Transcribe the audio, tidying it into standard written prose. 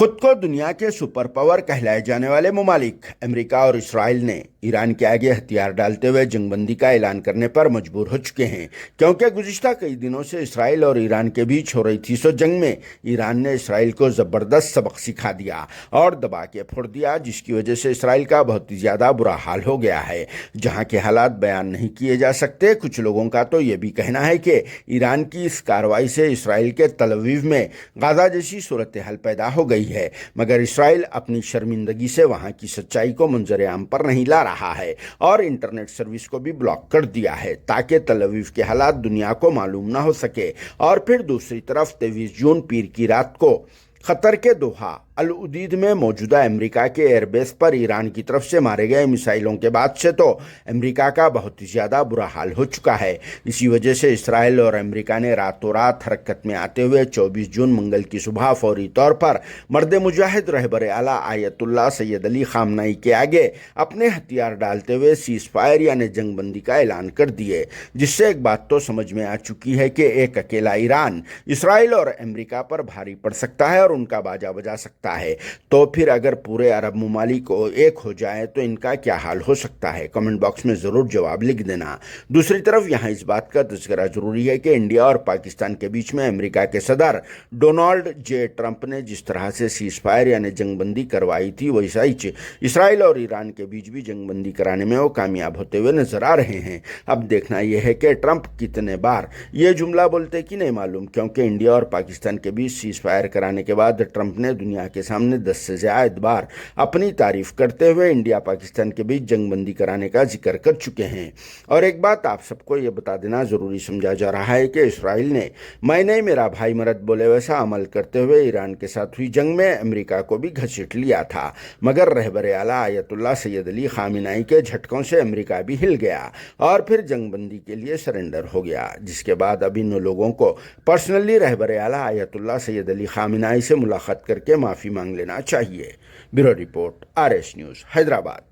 خود کو دنیا کے سپر پاور کہلائے جانے والے ممالک امریکہ اور اسرائیل نے ایران کے آگے ہتھیار ڈالتے ہوئے جنگ بندی کا اعلان کرنے پر مجبور ہو چکے ہیں، کیونکہ گزشتہ کئی دنوں سے اسرائیل اور ایران کے بیچ ہو رہی تھی سو جنگ میں ایران نے اسرائیل کو زبردست سبق سکھا دیا اور دبا کے پھوڑ دیا، جس کی وجہ سے اسرائیل کا بہت ہی زیادہ برا حال ہو گیا ہے، جہاں کے حالات بیان نہیں کیے جا سکتے۔ کچھ لوگوں کا تو یہ بھی کہنا ہے کہ ایران کی اس کارروائی سے اسرائیل کے تل اویو میں غزہ جیسی صورتحال پیدا ہو گئی ہے، مگر اسرائیل اپنی شرمندگی سے وہاں کی سچائی کو منظر عام پر نہیں لا رہا ہے اور انٹرنیٹ سروس کو بھی بلاک کر دیا ہے تاکہ تل اویو کے حالات دنیا کو معلوم نہ ہو سکے۔ اور پھر دوسری طرف 23 جون پیر کی رات کو قطر کے دوحہ العدید میں موجودہ امریکہ کے ایئر بیس پر ایران کی طرف سے مارے گئے میزائلوں کے بعد سے تو امریکہ کا بہت ہی زیادہ برا حال ہو چکا ہے۔ اسی وجہ سے اسرائیل اور امریکہ نے راتوں رات حرکت میں آتے ہوئے 24 جون منگل کی صبح فوری طور پر مرد مجاہد رہبر اعلیٰ آیت اللہ سید علی خامنئی کے آگے اپنے ہتھیار ڈالتے ہوئے سیز فائر یعنی جنگ بندی کا اعلان کر دیے، جس سے ایک بات تو سمجھ میں آ چکی ہے کہ ایک اکیلا ایران اسرائیل اور امریکہ پر بھاری پڑ سکتا ہے اور ان کا باجا بجا سکتا ہے، تو پھر اگر پورے عرب ممالک ایک ہو جائے تو ان کا کیا حال ہو سکتا ہے؟ کمنٹ باکس میں ضرور جواب لکھ دینا۔ دوسری طرف یہاں اس بات کا تذکرہ ضروری ہے کہ انڈیا اور پاکستان کے بیچ میں امریکہ کے صدر ڈونالڈ جے ٹرمپ نے جس طرح سے سیز فائر یعنی جنگ بندی کروائی تھی، ویسا ہی اسرائیل اور ایران کے بیچ بھی جنگ بندی کرانے میں وہ کامیاب ہوتے ہوئے نظر آ رہے ہیں۔ اب دیکھنا یہ ہے کہ ٹرمپ کتنے بار یہ جملہ بولتے کہ نہیں معلوم، کیونکہ انڈیا اور پاکستان کے بیچ سیز فائر کرانے کے بعد ٹرمپ نے دنیا کے سامنے 10 سے زائد بار اپنی تعریف کرتے ہوئے انڈیا پاکستان کے بیچ جنگ بندی کرانے کا ذکر کر چکے ہیں۔ اور ایک بات آپ سب کو یہ بتا دینا ضروری سمجھا جا رہا ہے کہ اسرائیل نے میں نہیں میرا بھائی مرد بولے ویسا عمل کرتے ہوئے ایران کے ساتھ ہوئی جنگ میں امریکہ کو بھی گھسیٹ لیا تھا، مگر رہبر اعلیٰ آیت اللہ سید علی خامنئی کے جھٹکوں سے امریکہ بھی ہل گیا اور پھر جنگ بندی کے لیے سرنڈر ہو گیا، جس کے بعد اب ان لوگوں کو پرسنلی رہبر اعلیٰ آیت اللہ سید علی خامنئی سے ملاقات کر کے معافی مانگ لینا چاہیے۔ Bureau report, RS news, Hyderabad.